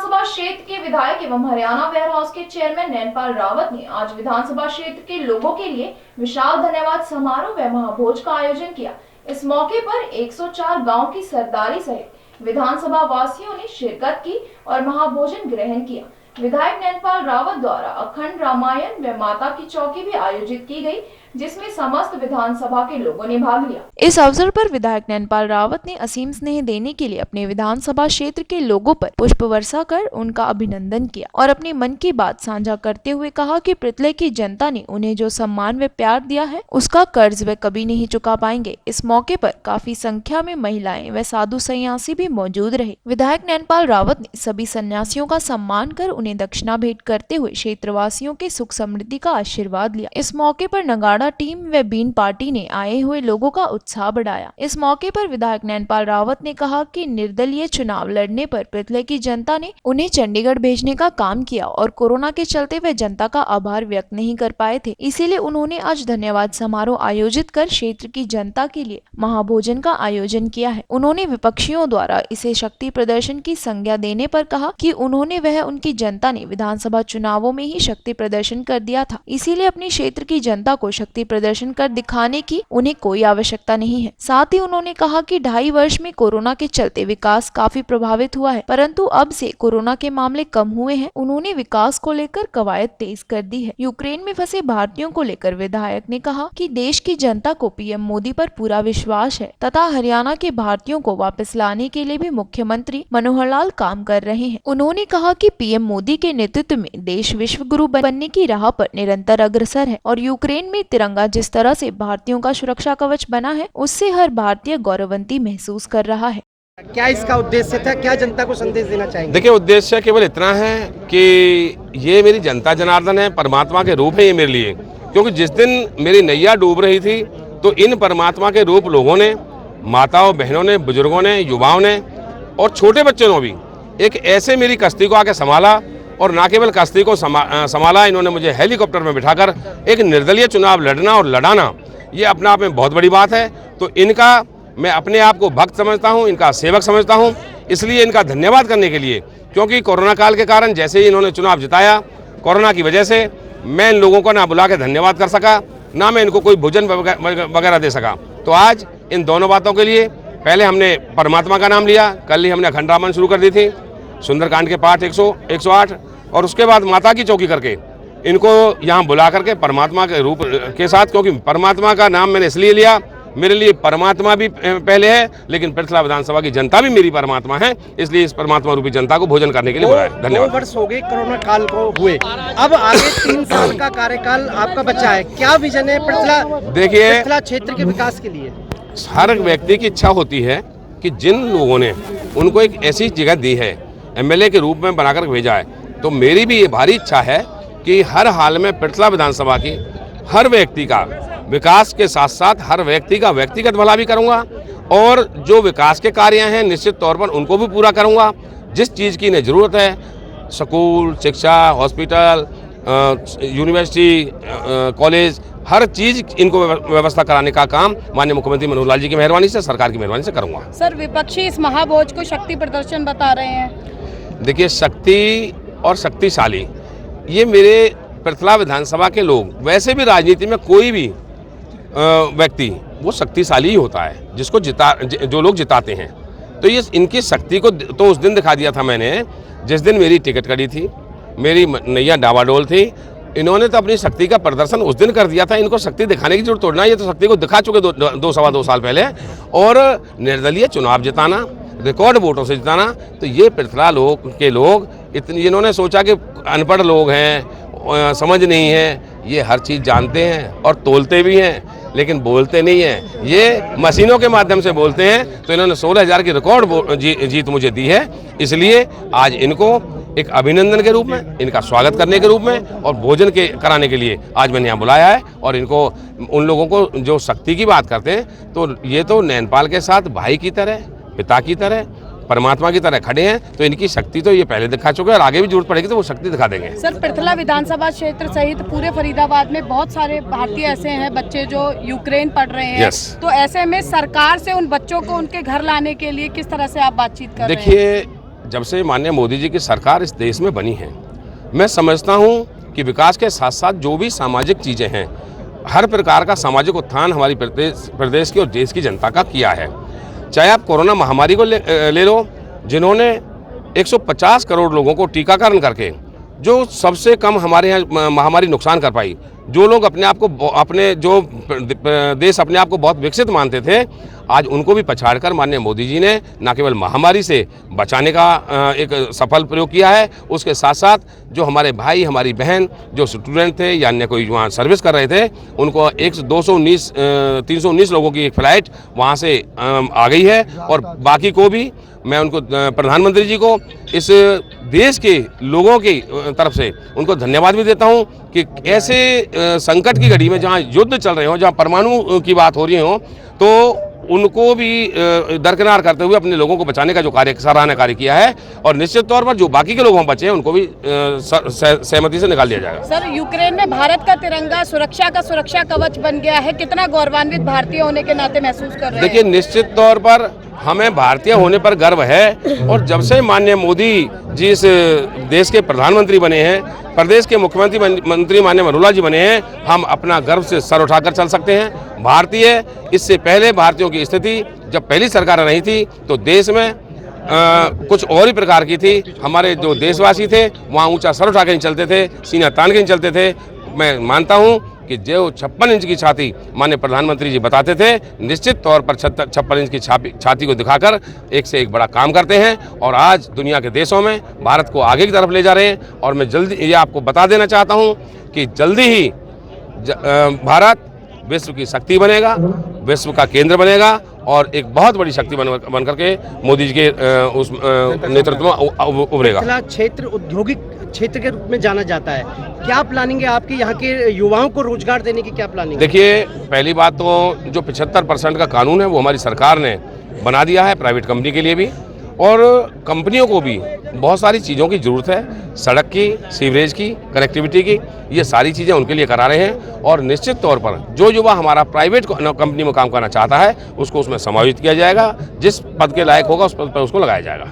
विधानसभा क्षेत्र के विधायक एवं हरियाणा वेयर हाउस के चेयरमैन नैनपाल रावत ने आज विधानसभा क्षेत्र के लोगों के लिए विशाल धन्यवाद समारोह व महाभोज का आयोजन किया। इस मौके पर 104 गांव की सरदारी सहित विधानसभा वासियों ने शिरकत की और महाभोजन ग्रहण किया। विधायक नैनपाल रावत द्वारा अखंड रामायण व माता की चौकी भी आयोजित की गई, जिसमें समस्त विधानसभा के लोगों ने भाग लिया। इस अवसर पर विधायक नैनपाल रावत ने असीम स्नेह देने के लिए अपने विधानसभा क्षेत्र के लोगों पर पुष्प वर्षा कर उनका अभिनंदन किया और अपनी मन की बात साझा करते हुए कहा कि पृथ्वी की जनता ने उन्हें जो सम्मान व प्यार दिया है उसका कर्ज वे कभी नहीं चुका पाएंगे। इस मौके पर काफी संख्या में महिलाएं व साधु सन्यासी भी मौजूद रहे। विधायक नैनपाल रावत ने सभी सन्यासियों का सम्मान कर उन्हें दक्षिणा भेंट करते हुए क्षेत्रवासियों के सुख समृद्धि का आशीर्वाद लिया। इस मौके पर नगाड़ा टीम व बीन पार्टी ने आए हुए लोगों का उत्साह बढ़ाया। इस मौके पर विधायक नैनपाल रावत ने कहा कि निर्दलीय चुनाव लड़ने पर पृथ्वी की जनता ने उन्हें चंडीगढ़ भेजने का काम किया और कोरोना के चलते वे जनता का आभार व्यक्त नहीं कर पाए थे, इसीलिए उन्होंने आज धन्यवाद समारोह आयोजित कर क्षेत्र की जनता के लिए महाभोजन का आयोजन किया है। उन्होंने विपक्षियों द्वारा इसे शक्ति प्रदर्शन की संज्ञा देने पर कहा कि उन्होंने वह उनकी जनता ने विधानसभा चुनावों में ही शक्ति प्रदर्शन कर दिया था, इसीलिए अपने क्षेत्र की जनता को शक्ति प्रदर्शन कर दिखाने की उन्हें कोई आवश्यकता नहीं है। साथ ही उन्होंने कहा कि 2.5 वर्ष में कोरोना के चलते विकास काफी प्रभावित हुआ है, परंतु अब से कोरोना के मामले कम हुए हैं। उन्होंने विकास को लेकर कवायद तेज कर दी है। यूक्रेन में फंसे भारतीयों को लेकर विधायक ने कहा कि देश की जनता को पीएम मोदी पर पूरा विश्वास है तथा हरियाणा के भारतीयों को वापस लाने के लिए भी मुख्यमंत्री मनोहर लाल काम कर रहे हैं। उन्होंने कहा कि पीएम मोदी के नेतृत्व में देश विश्व गुरु बनने की राह पर निरंतर अग्रसर है और यूक्रेन में तिरंगा जिस तरह से भारतीयों का सुरक्षा कवच बना है उससे हर भारतीय गौरवंती महसूस कर रहा है। क्या इसका उद्देश्य था, क्या जनता को संदेश देना चाहेंगे? देखिए, उद्देश्य केवल इतना है कि ये मेरी जनता जनार्दन है, परमात्मा के रूप है ये मेरे लिए, क्योंकि जिस दिन मेरी नैया डूब रही थी तो इन परमात्मा के रूप लोगों ने, माताओं बहनों ने, बुजुर्गों ने, युवाओं ने और छोटे बच्चों ने भी एक ऐसे मेरी कश्ती को आके संभाला और न केवल कश्ती को संभाला, इन्होंने मुझे हेलीकॉप्टर में बिठाकर एक निर्दलीय चुनाव लड़ना और लड़ाना, ये अपने आप में बहुत बड़ी बात है। तो इनका मैं अपने आप को भक्त समझता हूँ, इनका सेवक समझता हूँ, इसलिए इनका धन्यवाद करने के लिए, क्योंकि कोरोना काल के कारण जैसे ही इन्होंने चुनाव जिताया, कोरोना की वजह से मैं इन लोगों को ना बुला के धन्यवाद कर सका, ना मैं इनको कोई भोजन वगैरह दे सका। तो आज इन दोनों बातों के लिए पहले हमने परमात्मा का नाम लिया, कल ही हमने अखंड रामायण शुरू कर दी थी, सुंदरकांड के पाठ 108, और उसके बाद माता की चौकी करके इनको यहाँ बुला करके परमात्मा के रूप के साथ, क्योंकि परमात्मा का नाम मैंने इसलिए लिया, मेरे लिए परमात्मा भी पहले है, लेकिन पृथ्वी विधानसभा की जनता भी मेरी परमात्मा है, इसलिए इस परमात्मा रूपी जनता को भोजन करने के लिए बुलाया। धन्यवाद। 2 वर्ष हो गए कोरोना काल को हुए, अब आगे 3 साल का कार्यकाल आपका बचा है, क्या विजन है पृथ्वी क्षेत्र के विकास के लिए? हर व्यक्ति की इच्छा होती है कि जिन लोगों ने उनको एक ऐसी जगह दी है, एमएलए के रूप में बनाकर भेजा है, तो मेरी भी ये भारी इच्छा है कि हर हाल में पृथ्वी विधानसभा की हर व्यक्ति का विकास के साथ साथ हर व्यक्ति का व्यक्तिगत भला भी करूंगा और जो विकास के कार्य हैं निश्चित तौर पर उनको भी पूरा करूंगा। जिस चीज़ की इन्हें ज़रूरत है, स्कूल, शिक्षा, हॉस्पिटल, यूनिवर्सिटी, कॉलेज, हर चीज़ इनको व्यवस्था कराने का काम माननीय मुख्यमंत्री मनोहर लाल जी की मेहरबानी से, सरकार की मेहरबानी से करूंगा। सर, विपक्षी इस महाभोज को शक्ति प्रदर्शन बता रहे हैं। देखिए, शक्ति और शक्तिशाली, ये मेरे पृथ्वी विधानसभा के लोग, वैसे भी राजनीति में कोई भी व्यक्ति वो शक्तिशाली ही होता है जिसको जो लोग जिताते हैं। तो ये इनकी शक्ति को तो उस दिन दिखा दिया था मैंने, जिस दिन मेरी टिकट कटी थी, मेरी नैया डावाडोल थी। इन्होंने तो अपनी शक्ति का प्रदर्शन उस दिन कर दिया था, इनको शक्ति दिखाने की जरूरत तोड़ना, ये तो शक्ति को दिखा चुके 2 साल पहले। और निर्दलीय चुनाव जिताना, रिकॉर्ड वोटों से जिताना, तो ये पृथ्वी के लोग इतने, इन्होंने सोचा कि अनपढ़ लोग हैं, समझ नहीं है, ये हर चीज़ जानते हैं और तोलते भी हैं, लेकिन बोलते नहीं हैं, ये मशीनों के माध्यम से बोलते हैं। तो इन्होंने 16,000 की रिकॉर्ड जीत मुझे दी है, इसलिए आज इनको एक अभिनंदन के रूप में, इनका स्वागत करने के रूप में और भोजन कराने के लिए आज मैंने यहाँ बुलाया है। और इनको, उन लोगों को जो शक्ति की बात करते हैं, तो ये तो नैनपाल के साथ भाई की तरह, पिता की तरह, परमात्मा की तरह खड़े हैं, तो इनकी शक्ति तो ये पहले दिखा चुके हैं और आगे भी जरूरत पड़ेगी तो वो शक्ति दिखा देंगे। सर, पृथ्वी विधानसभा क्षेत्र सहित पूरे फरीदाबाद में बहुत सारे भारतीय ऐसे हैं बच्चे जो यूक्रेन पढ़ रहे हैं। yes. तो ऐसे में सरकार से उन बच्चों को उनके घर लाने के लिए किस तरह से आप बातचीत कर रहे हैं? देखिए, जब से माननीय मोदी जी की सरकार इस देश में बनी है, मैं समझता हूँ कि विकास के साथ साथ जो भी सामाजिक चीज़ें हैं, हर प्रकार का सामाजिक उत्थान हमारी प्रदेश की और देश की जनता का किया है। चाहे आप कोरोना महामारी को ले लो, जिन्होंने 150 करोड़ लोगों को टीकाकरण करके जो सबसे कम हमारे यहाँ महामारी नुकसान कर पाई, जो लोग अपने आप को देश अपने आप को बहुत विकसित मानते थे, आज उनको भी पछाड़कर माननीय मोदी जी ने न केवल महामारी से बचाने का एक सफल प्रयोग किया है, उसके साथ साथ जो हमारे भाई हमारी बहन जो स्टूडेंट थे या अन्य कोई वहाँ सर्विस कर रहे थे, उनको 319 लोगों की एक फ़्लाइट वहाँ से आ गई है। और बाकी को भी मैं उनको प्रधानमंत्री जी को इस देश के लोगों की तरफ से उनको धन्यवाद भी देता हूं कि ऐसे संकट की घड़ी में जहां युद्ध चल रहे हो, जहां परमाणु की बात हो रही हो, तो उनको भी दरकिनार करते हुए अपने लोगों को बचाने का जो कार्य सराहनीय कार्य किया है। और निश्चित तौर पर जो बाकी के लोग बचे हैं उनको भी सहमति से निकाल दिया जाएगा। सर, यूक्रेन में भारत का तिरंगा सुरक्षा कवच बन गया है, कितना गौरवान्वित भारतीय होने के नाते महसूस कर रहे हैं? देखिए, निश्चित तौर पर हमें भारतीय होने पर गर्व है। और जब से माननीय मोदी जी इस देश के प्रधानमंत्री बने हैं, प्रदेश के मुख्यमंत्री माननीय मनोहर जी बने हैं, हम अपना गर्व से सर उठाकर चल सकते हैं। भारतीय, इससे पहले भारतीयों की स्थिति जब पहली सरकार नहीं थी तो देश में कुछ और ही प्रकार की थी। हमारे जो देशवासी थे वहाँ ऊंचा सर उठा के नहीं चलते थे, सीना तान के नहीं चलते थे। मैं मानता हूँ कि जो 56 इंच की छाती माननीय प्रधानमंत्री जी बताते थे, निश्चित तौर पर 56 इंच की छाती को दिखाकर एक से एक बड़ा काम करते हैं और आज दुनिया के देशों में भारत को आगे की तरफ ले जा रहे हैं। और मैं जल्दी ये आपको बता देना चाहता हूं कि जल्दी ही भारत विश्व की शक्ति बनेगा, विश्व का केंद्र बनेगा और एक बहुत बड़ी शक्ति बन करके मोदी जी के उस नेतृत्व में उभरेगा। क्षेत्र औद्योगिक क्षेत्र के रूप में जाना जाता है, क्या प्लानिंग है आपके यहाँ के युवाओं को रोजगार देने की? क्या प्लानिंग? देखिए, पहली बात तो जो 75% का कानून है वो हमारी सरकार ने बना दिया है प्राइवेट कंपनी के लिए भी, और कंपनियों को भी बहुत सारी चीज़ों की ज़रूरत है, सड़क की, सीवरेज की, कनेक्टिविटी की, ये सारी चीज़ें उनके लिए करा रहे हैं। और निश्चित तौर पर जो युवा हमारा प्राइवेट कंपनी में काम करना चाहता है उसको उसमें समायोजित किया जाएगा, जिस पद के लायक होगा उस पद पर उसको लगाया जाएगा।